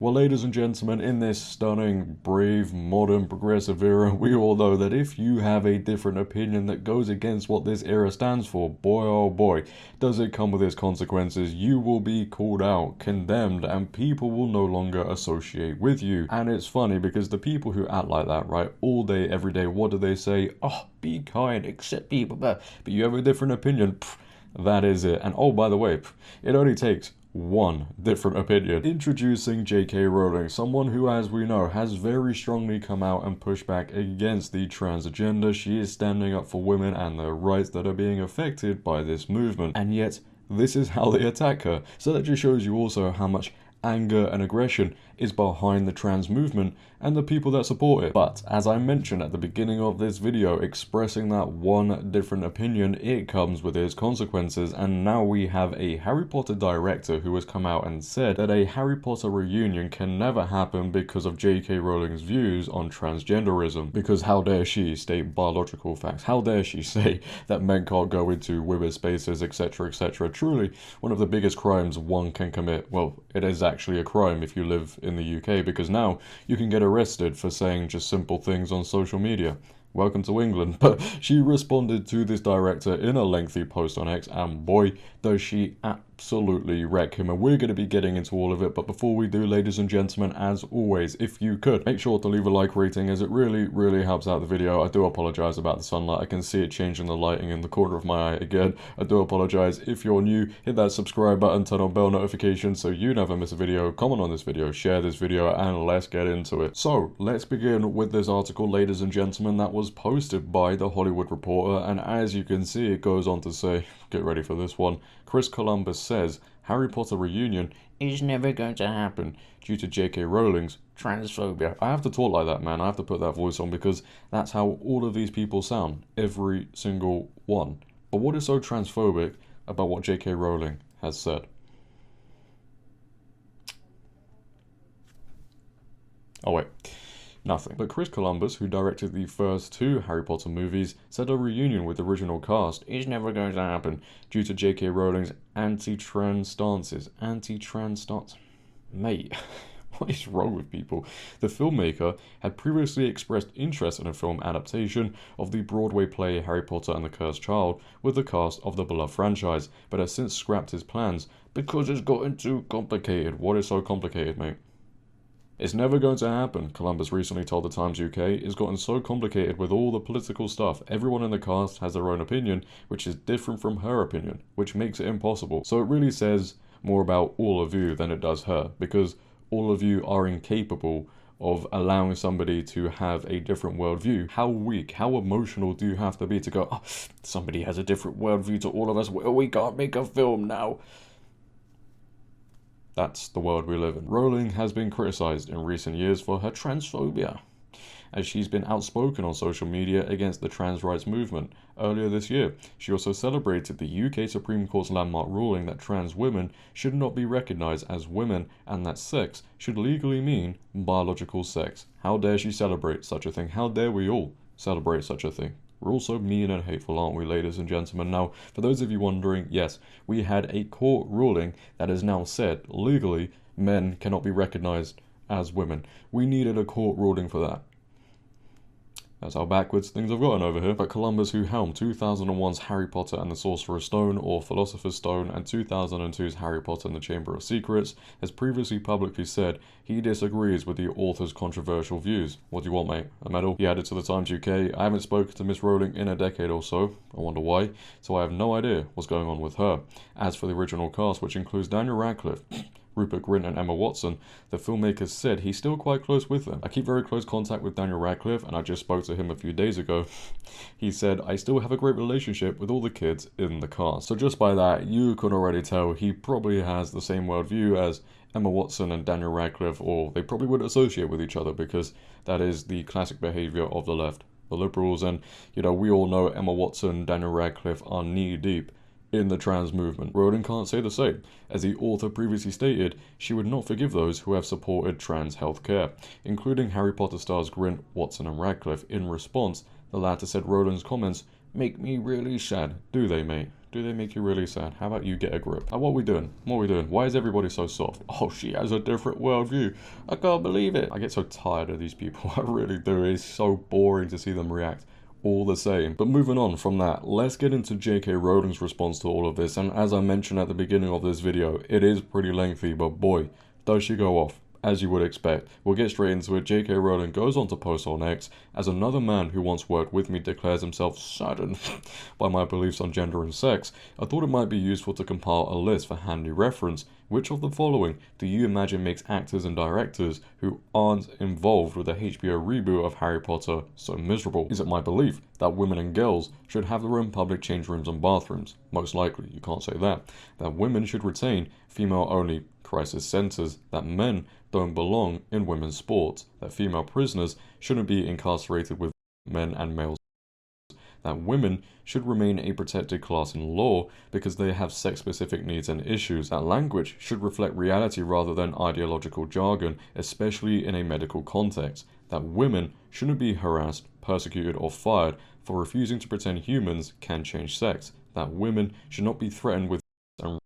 Well, ladies and gentlemen, in this stunning, brave, modern, progressive era, we all know that if you have a different opinion that goes against what this era stands for, boy oh boy, does it come with its consequences. You will be called out, condemned, and people will no longer associate with you. And it's funny because the people who act like that, right, all day, every day, what do they say? Oh, be kind, accept people, but you have a different opinion. Pfft, that is it. And oh, by the way, it only takes one different opinion. Introducing JK Rowling, someone who, as we know, has very strongly come out and pushed back against the trans agenda. She is standing up for women and their rights that are being affected by this movement. And yet, this is how they attack her. So that just shows you also how much anger and aggression is behind the trans movement and the people that support it. But as I mentioned at the beginning of this video, expressing that one different opinion, it comes with its consequences. And now we have a Harry Potter director who has come out and said that a Harry Potter reunion can never happen because of JK Rowling's views on transgenderism. Because how dare she state biological facts? How dare she say that men can't go into women's spaces, etc, etc. Truly one of the biggest crimes one can commit. Well, it is actually a crime if you live in the UK, because now you can get arrested for saying just simple things on social media. Welcome to England. But she responded to this director in a lengthy post on X, and boy, does she absolutely wreck him. And we're going to be getting into all of it. But before we do, ladies and gentlemen, as always, if you could, make sure to leave a like rating, as it really helps out the video. I do apologize about the sunlight. I can see it changing the lighting in the corner of my eye again. I do apologize. If you're new, hit that subscribe button, turn on bell notifications so you never miss a video. Comment on this video, share this video, and let's get into it. So let's begin with this article, ladies and gentlemen, that was posted by The Hollywood Reporter. And as you can see, it goes on to say, get ready for this one, Chris Columbus says Harry Potter reunion is never going to happen due to JK Rowling's transphobia. I have to talk like that, man. I have to put that voice on because that's how all of these people sound. Every single one. But what is so transphobic about what JK Rowling has said? Oh wait. Nothing. But Chris Columbus, who directed the first two Harry Potter movies, said a reunion with the original cast is never going to happen due to JK Rowling's anti-trans stances. Anti-trans stance? Mate, what is wrong with people? The filmmaker had previously expressed interest in a film adaptation of the Broadway play Harry Potter and the Cursed Child with the cast of the beloved franchise, but has since scrapped his plans because it's gotten too complicated. What is so complicated, mate? It's never going to happen, Columbus recently told the Times UK. It's gotten so complicated with all the political stuff. Everyone in the cast has their own opinion, which is different from her opinion, which makes it impossible. So it really says more about all of you than it does her, because all of you are incapable of allowing somebody to have a different worldview. How weak, how emotional do you have to be to go, oh, somebody has a different worldview to all of us, well, we can't make a film now. That's the world we live in. Rowling has been criticised in recent years for her transphobia, as she's been outspoken on social media against the trans rights movement. Earlier this year, she also celebrated the UK Supreme Court's landmark ruling that trans women should not be recognised as women and that sex should legally mean biological sex. How dare she celebrate such a thing? How dare we all celebrate such a thing? We're all so mean and hateful, aren't we, ladies and gentlemen? Now, for those of you wondering, yes, we had a court ruling that has now said, legally, men cannot be recognised as women. We needed a court ruling for that. That's how backwards things have gotten over here. But Columbus, who helmed 2001's Harry Potter and the Sorcerer's Stone, or Philosopher's Stone, and 2002's Harry Potter and the Chamber of Secrets, has previously publicly said he disagrees with the author's controversial views. What do you want, mate? A medal? He added to the Times UK, I haven't spoken to Miss Rowling in a decade or so. I wonder why. So I have no idea what's going on with her. As for the original cast, which includes Daniel Radcliffe, Rupert Grint and Emma Watson, the filmmakers said he's still quite close with them. I keep very close contact with Daniel Radcliffe, and I just spoke to him a few days ago. He said, I still have a great relationship with all the kids in the cast. So just by that, you can already tell he probably has the same worldview as Emma Watson and Daniel Radcliffe, or they probably would associate with each other, because that is the classic behaviour of the left, the liberals. And, you know, we all know Emma Watson, Daniel Radcliffe are knee-deep in the trans movement. Rowling can't say the same. As the author previously stated, she would not forgive those who have supported trans healthcare, including Harry Potter stars Grint, Watson and Radcliffe. In response, the latter said Rowling's comments make me really sad. Do they, mate? Do they make you really sad? How about you get a grip? What are we doing? What are we doing? Why is everybody so soft? Oh, she has a different worldview. I can't believe it. I get so tired of these people. I really do. It's so boring to see them react all the same. But moving on from that, let's get into JK Rowling's response to all of this. And as I mentioned at the beginning of this video, it is pretty lengthy, but boy, does she go off. As you would expect. We'll get straight into it. JK Rowling goes on to post on X, as another man who once worked with me declares himself saddened by my beliefs on gender and sex. I thought it might be useful to compile a list for handy reference. Which of the following do you imagine makes actors and directors who aren't involved with the HBO reboot of Harry Potter so miserable? Is it my belief that women and girls should have their own public change rooms and bathrooms? Most likely, you can't say that. That women should retain female-only crisis centers, that men don't belong in women's sports, that female prisoners shouldn't be incarcerated with men and males, that women should remain a protected class in law because they have sex-specific needs and issues, that language should reflect reality rather than ideological jargon, especially in a medical context, that women shouldn't be harassed, persecuted, or fired for refusing to pretend humans can change sex, that women should not be threatened with and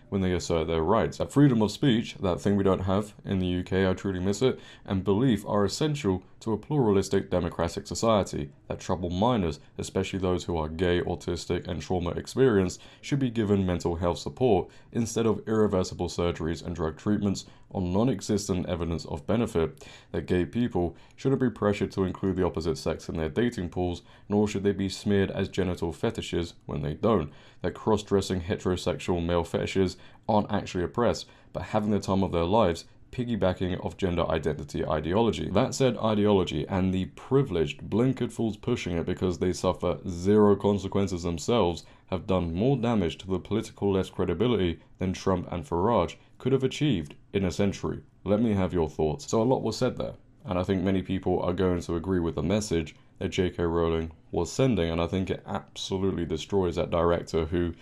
when they assert their rights. That freedom of speech, that thing we don't have in the UK, I truly miss it, and belief are essential to a pluralistic democratic society. That troubled minors, especially those who are gay, autistic, and trauma experienced, should be given mental health support instead of irreversible surgeries and drug treatments on non-existent evidence of benefit. That gay people shouldn't be pressured to include the opposite sex in their dating pools, nor should they be smeared as genital fetishes when they don't. That cross-dressing heterosexual male fetishes aren't actually oppressed, but having the time of their lives piggybacking off gender identity ideology. That said ideology and the privileged blinkered fools pushing it because they suffer zero consequences themselves have done more damage to the political left's credibility than Trump and Farage could have achieved in a century. Let me have your thoughts. So a lot was said there, and I think many people are going to agree with the message that JK Rowling was sending, and I think it absolutely destroys that director who,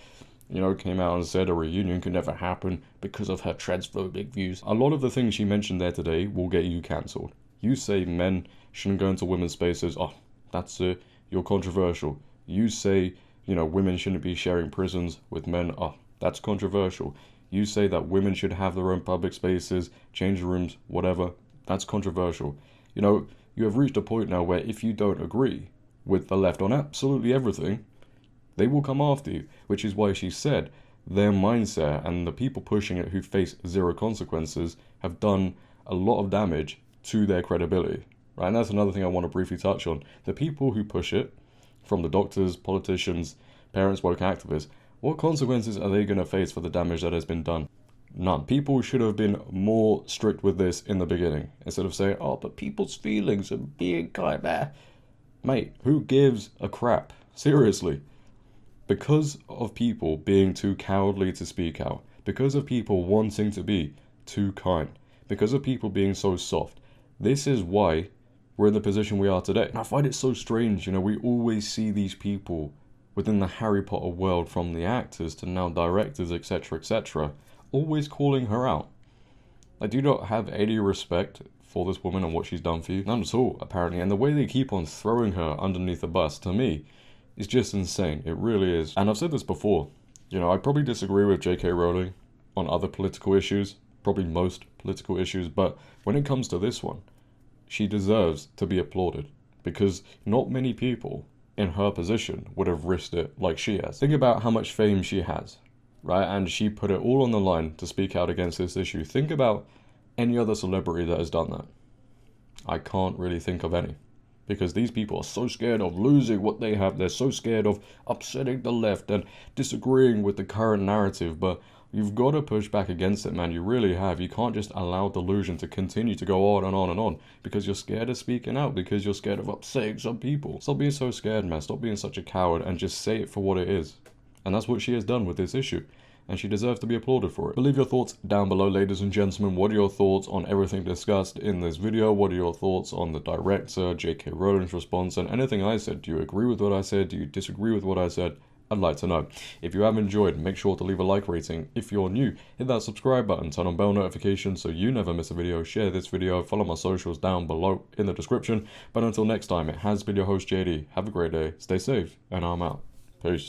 you know, came out and said a reunion could never happen because of her transphobic views. A lot of the things she mentioned there today will get you cancelled. You say men shouldn't go into women's spaces, oh, that's it, you're controversial. You say, you know, women shouldn't be sharing prisons with men, oh, that's controversial. You say that women should have their own public spaces, change rooms, whatever, that's controversial. You know, you have reached a point now where if you don't agree with the left on absolutely everything, they will come after you, which is why she said their mindset and the people pushing it who face zero consequences have done a lot of damage to their credibility, right? And that's another thing I want to briefly touch on. The people who push it, from the doctors, politicians, parents, woke activists, what consequences are they going to face for the damage that has been done? None. People should have been more strict with this in the beginning, instead of saying, oh, but people's feelings are being kind of, mate, who gives a crap? Seriously. Because of people being too cowardly to speak out, because of people wanting to be too kind, because of people being so soft, this is why we're in the position we are today. And I find it so strange, you know, we always see these people within the Harry Potter world, from the actors to now directors, etc., always calling her out. Like, do you not have any respect for this woman and what she's done for you? None at all, apparently. And the way they keep on throwing her underneath the bus, to me, is just insane. It really is. And I've said this before, you know, I probably disagree with JK Rowling on other political issues, probably most political issues, but when it comes to this one, she deserves to be applauded, because not many people in her position would have risked it like she has. Think about how much fame she has, right? And she put it all on the line to speak out against this issue. Think about any other celebrity that has done that. I can't really think of any. Because these people are so scared of losing what they have. They're so scared of upsetting the left and disagreeing with the current narrative. But you've got to push back against it, man. You really have. You can't just allow delusion to continue to go on and on and on. Because you're scared of speaking out. Because you're scared of upsetting some people. Stop being so scared, man. Stop being such a coward and just say it for what it is. And that's what she has done with this issue. And she deserves to be applauded for it. But leave your thoughts down below, ladies and gentlemen. What are your thoughts on everything discussed in this video? What are your thoughts on the director, JK Rowling's response, and anything I said? Do you agree with what I said? Do you disagree with what I said? I'd like to know. If you have enjoyed, make sure to leave a like rating. If you're new, hit that subscribe button, turn on bell notifications so you never miss a video. Share this video, follow my socials down below in the description. But until next time, it has been your host JD. Have a great day, stay safe, and I'm out. Peace.